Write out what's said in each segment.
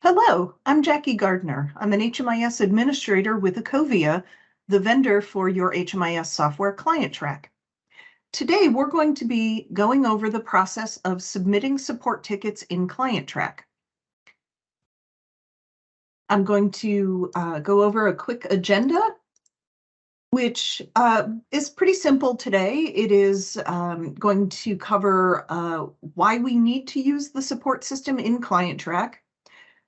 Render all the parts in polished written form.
Hello, I'm Jackie Gardner. I'm an HMIS administrator with Eccovia, the vendor for your HMIS software ClientTrack. Today, we're going to be going over the process of submitting support tickets in ClientTrack. I'm going to go over a quick agenda, which is pretty simple today. It is going to cover why we need to use the support system in ClientTrack,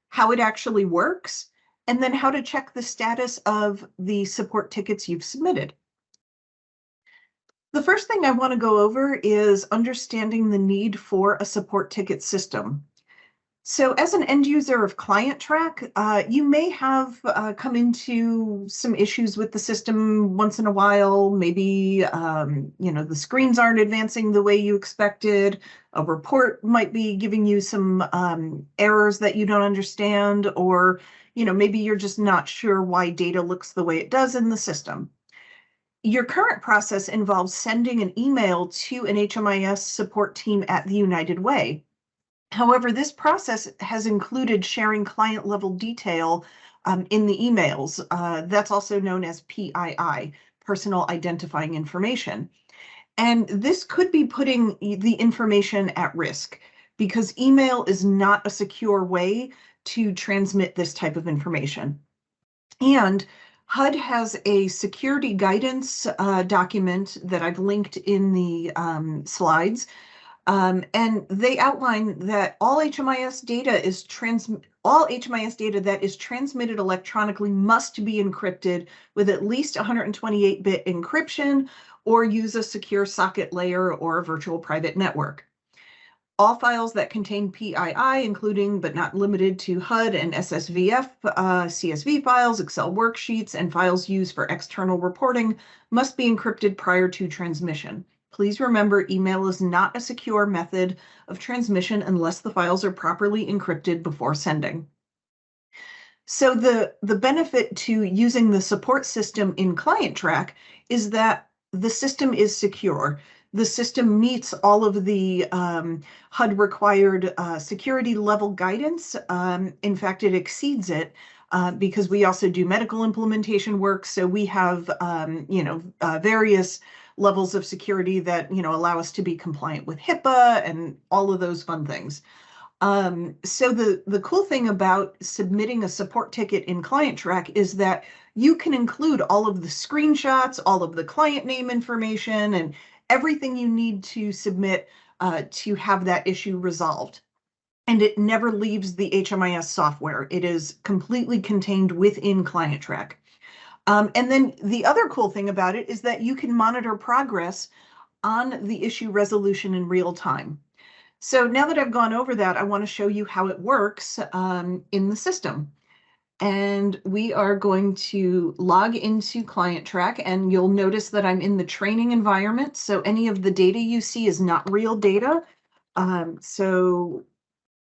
how it actually works, and then how to check the status of the support tickets you've submitted. The first thing I want to go over is understanding the need for a support ticket system. So as an end user of ClientTrack, you may have come into some issues with the system once in a while. Maybe the screens aren't advancing the way you expected. A report might be giving you some errors that you don't understand, or maybe you're just not sure why data looks the way it does in the system. Your current process involves sending an email to an HMIS support team at the United Way. However, this process has included sharing client level detail in the emails. That's also known as PII, personal identifying information. And this could be putting the information at risk because email is not a secure way to transmit this type of information. And HUD has a security guidance document that I've linked in the slides. And they outline that all HMIS data that is transmitted electronically must be encrypted with at least 128-bit encryption or use a secure socket layer or a virtual private network. All files that contain PII, including but not limited to HUD and SSVF, CSV files, Excel worksheets, and files used for external reporting must be encrypted prior to transmission. Please remember, email is not a secure method of transmission unless the files are properly encrypted before sending. So the benefit to using the support system in ClientTrack is that the system is secure. The system meets all of the HUD required security level guidance. In fact, it exceeds it because we also do medical implementation work. So we have, various levels of security that, allow us to be compliant with HIPAA and all of those fun things. So the cool thing about submitting a support ticket in ClientTrack is that you can include all of the screenshots, all of the client name information, and everything you need to submit to have that issue resolved. And it never leaves the HMIS software. It is completely contained within ClientTrack. And then the other cool thing about it is that you can monitor progress on the issue resolution in real time. So now that I've gone over that, I want to show you how it works in the system. And we are going to log into ClientTrack, and you'll notice that I'm in the training environment. So any of the data you see is not real data. So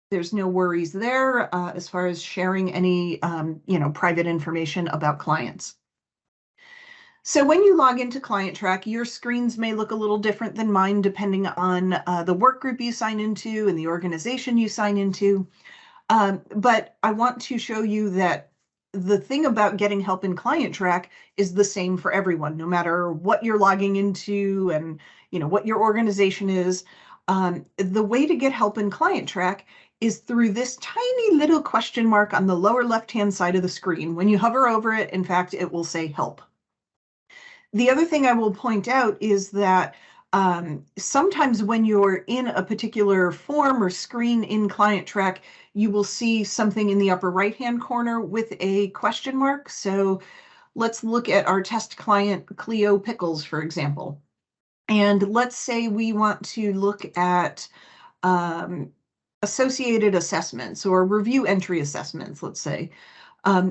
there's no worries there as far as sharing any, private information about clients. So when you log into ClientTrack, your screens may look a little different than mine, depending on the work group you sign into and the organization you sign into. But I want to show you that the thing about getting help in ClientTrack is the same for everyone, no matter what you're logging into and what your organization is. The way to get help in ClientTrack is through this tiny little question mark on the lower left-hand side of the screen. When you hover over it, in fact, it will say help. The other thing I will point out is that sometimes when you're in a particular form or screen in ClientTrack, you will see something in the upper right-hand corner with a question mark. So let's look at our test client, Cleo Pickles, for example. And let's say we want to look at associated assessments or review entry assessments, let's say.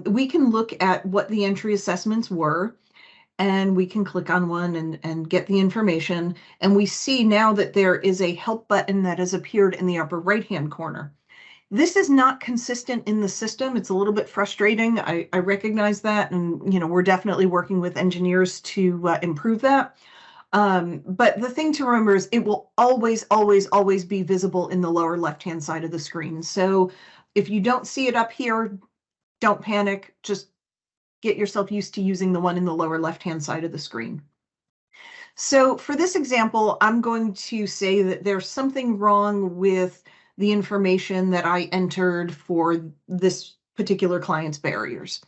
We can look at what the entry assessments were, and we can click on one and get the information. And we see now that there is a help button that has appeared in the upper right-hand corner. This is not consistent in the system. It's a little bit frustrating. I recognize that, and we're definitely working with engineers to improve that. But the thing to remember is it will always, always, always be visible in the lower left-hand side of the screen. So If you don't see it up here, don't panic. Just get yourself used to using the one in the lower left-hand side of the screen. So for this example, I'm going to say that there's something wrong with the information that I entered for this particular client's barriers.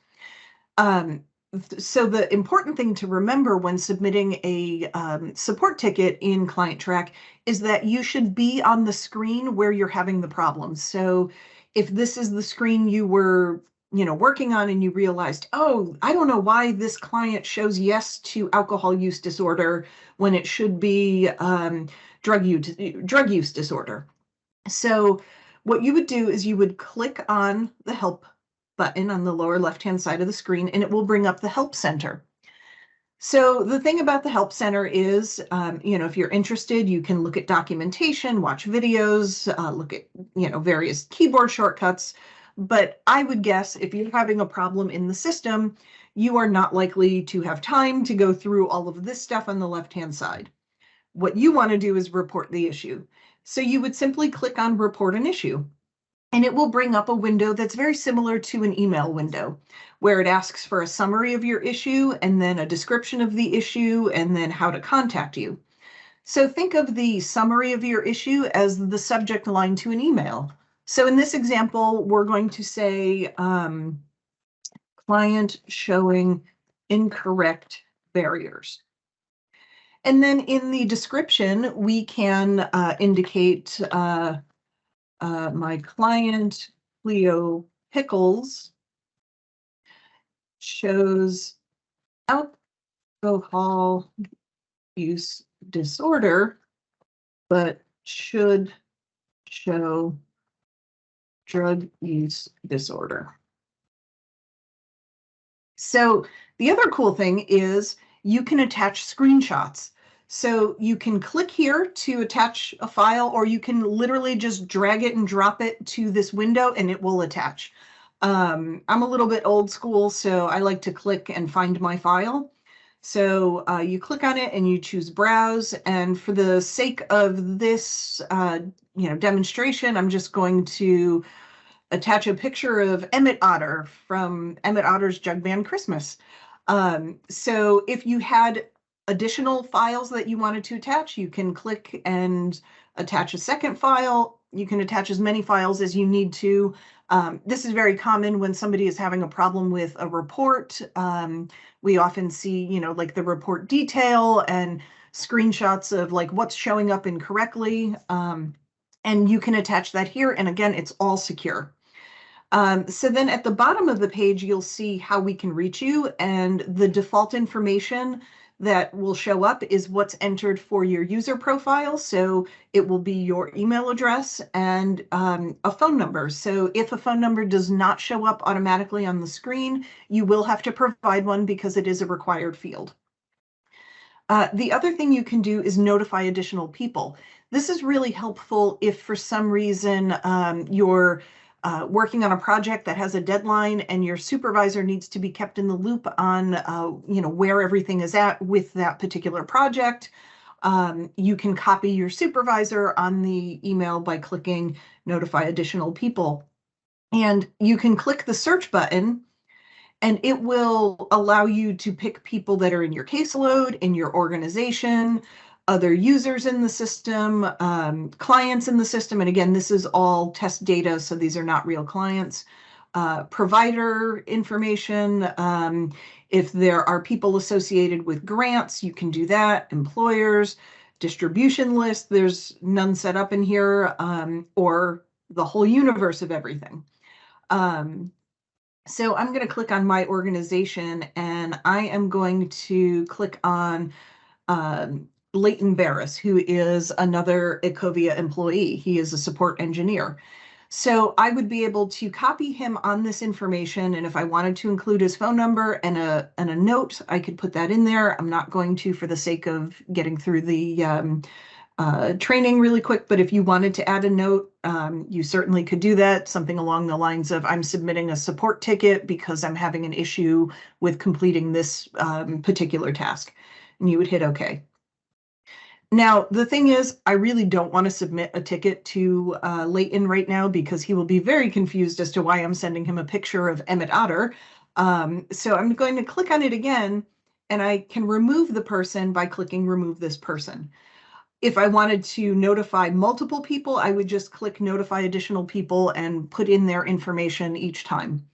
So the important thing to remember when submitting a support ticket in ClientTrack is that you should be on the screen where you're having the problem. So if this is the screen you were working on and you realized, oh, I don't know why this client shows yes to alcohol use disorder when it should be drug use disorder. So what you would do is you would click on the help button on the lower left-hand side of the screen, and it will bring up the Help Center. So the thing about the Help Center is, if you're interested, you can look at documentation, watch videos, look at, various keyboard shortcuts. But I would guess if you're having a problem in the system, you are not likely to have time to go through all of this stuff on the left-hand side. What you want to do is report the issue. So you would simply click on Report an Issue. And it will bring up a window that's very similar to an email window, where it asks for a summary of your issue and then a description of the issue and then how to contact you. So think of the summary of your issue as the subject line to an email. So in this example, we're going to say client showing incorrect barriers. And then in the description, we can indicate my client, Cleo Pickles, shows alcohol use disorder, but should show drug use disorder. So the other cool thing is you can attach screenshots. So you can click here to attach a file, or you can literally just drag it and drop it to this window and it will attach. I'm a little bit old school, so I like to click and find my file. So you click on it and you choose Browse. And for the sake of this demonstration, I'm just going to attach a picture of Emmett Otter from Emmett Otter's Jug Band Christmas. So if you had additional files that you wanted to attach, you can click and attach a second file. You can attach as many files as you need to. This is very common when somebody is having a problem with a report. We often see, like the report detail and screenshots of like what's showing up incorrectly. And you can attach that here. And again, it's all secure. So then at the bottom of the page, you'll see how we can reach you, and the default information that will show up is what's entered for your user profile. So it will be your email address and a phone number. So if a phone number does not show up automatically on the screen, you will have to provide one because it is a required field. The other thing you can do is notify additional people. This is really helpful if for some reason you're working on a project that has a deadline and your supervisor needs to be kept in the loop on where everything is at with that particular project. You can copy your supervisor on the email by clicking Notify Additional People. And you can click the search button and it will allow you to pick people that are in your caseload, in your organization, other users in the system, clients in the system. And again, this is all test data, so these are not real clients. Provider information. If there are people associated with grants, you can do that. Employers, distribution list, there's none set up in here, or the whole universe of everything. So I'm going to click on my organization and I am going to click on Leighton Barris, who is another Eccovia employee. He is a support engineer. So I would be able to copy him on this information. And if I wanted to include his phone number and a note, I could put that in there. I'm not going to for the sake of getting through the training really quick. But if you wanted to add a note, you certainly could do that. Something along the lines of, I'm submitting a support ticket because I'm having an issue with completing this particular task. And you would hit OK. Now, the thing is, I really don't want to submit a ticket to Leighton right now because he will be very confused as to why I'm sending him a picture of Emmett Otter. So I'm going to click on it again, and I can remove the person by clicking remove this person. If I wanted to notify multiple people, I would just click notify additional people and put in their information each time.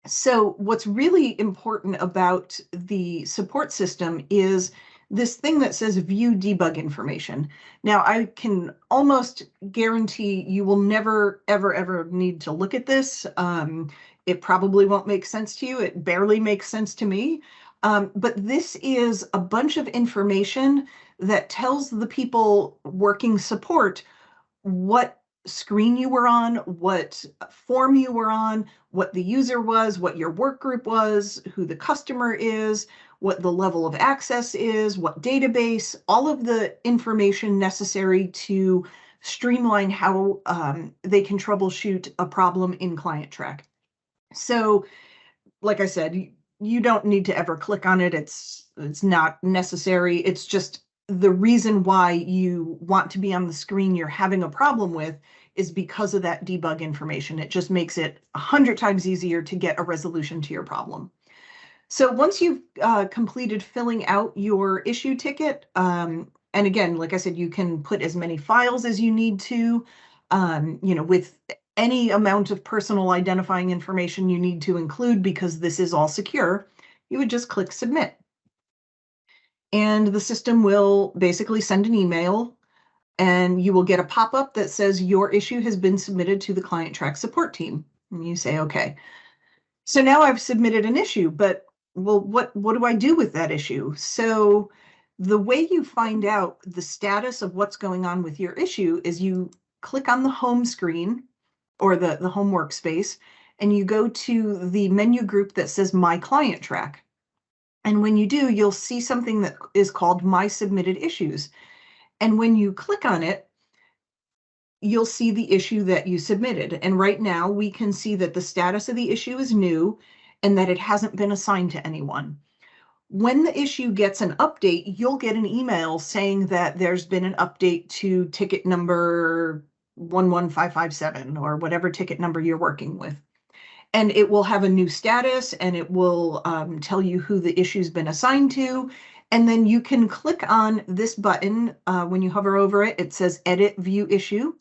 So what's really important about the support system is this thing that says view debug information. Now, I can almost guarantee you will never, ever, ever need to look at this. It probably won't make sense to you. It barely makes sense to me. But this is a bunch of information that tells the people working support what screen you were on, what form you were on, what the user was, what your work group was, who the customer is, what the level of access is, what database, all of the information necessary to streamline how they can troubleshoot a problem in ClientTrack. So, like I said, you don't need to ever click on it. It's not necessary. It's just the reason why you want to be on the screen you're having a problem with is because of that debug information. It just makes it 100 times easier to get a resolution to your problem. So once you've completed filling out your issue ticket, and again, like I said, you can put as many files as you need to, with any amount of personal identifying information you need to include because this is all secure, you would just click submit. And the system will basically send an email and you will get a pop-up that says your issue has been submitted to the ClientTrack support team. And you say, okay. So now I've submitted an issue, but well, what do I do with that issue? So the way you find out the status of what's going on with your issue is you click on the home screen or the home workspace, and you go to the menu group that says My ClientTrack. And when you do, you'll see something that is called My Submitted Issues. And when you click on it, you'll see the issue that you submitted. And right now we can see that the status of the issue is new and that it hasn't been assigned to anyone. When the issue gets an update, you'll get an email saying that there's been an update to ticket number 11557 or whatever ticket number you're working with. And it will have a new status and it will tell you who the issue's been assigned to. And then you can click on this button when you hover over it. It says Edit View Issue.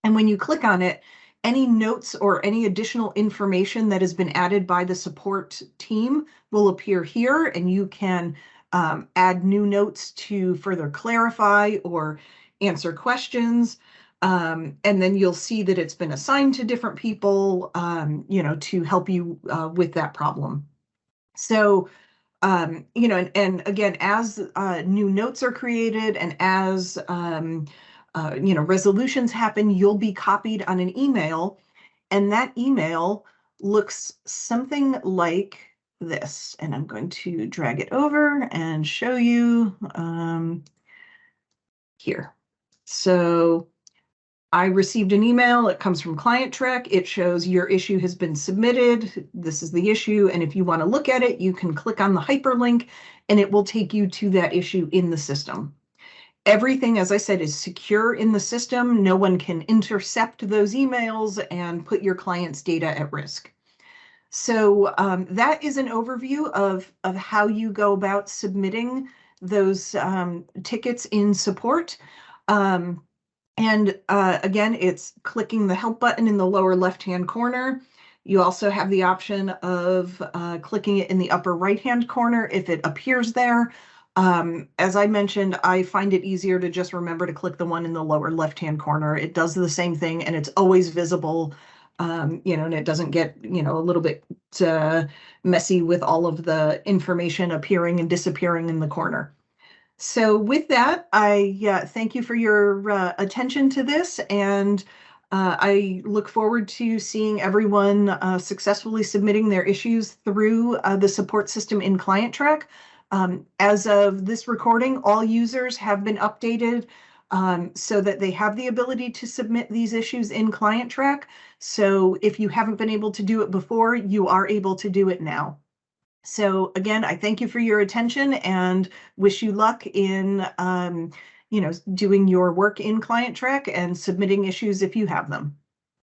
And when you click on it, any notes or any additional information that has been added by the support team will appear here, and you can add new notes to further clarify or answer questions. And then you'll see that it's been assigned to different people, to help you with that problem. So, and again, as new notes are created and as resolutions happen, you'll be copied on an email, and that email looks something like this. And I'm going to drag it over and show you here. So I received an email. It comes from ClientTrack. It shows your issue has been submitted. This is the issue. And if you want to look at it, you can click on the hyperlink and it will take you to that issue in the system. Everything, as I said, is secure in the system. No one can intercept those emails and put your client's data at risk. So that is an overview of how you go about submitting those tickets in support. Again, it's clicking the help button in the lower left-hand corner. You also have the option of clicking it in the upper right-hand corner if it appears there. As I mentioned, I find it easier to just remember to click the one in the lower left-hand corner. It does the same thing and it's always visible, and it doesn't get, a little bit messy with all of the information appearing and disappearing in the corner. So with that, I thank you for your attention to this, and I look forward to seeing everyone successfully submitting their issues through the support system in ClientTrack. As of this recording, all users have been updated so that they have the ability to submit these issues in ClientTrack. So if you haven't been able to do it before, you are able to do it now. So again, I thank you for your attention and wish you luck in doing your work in ClientTrack and submitting issues if you have them.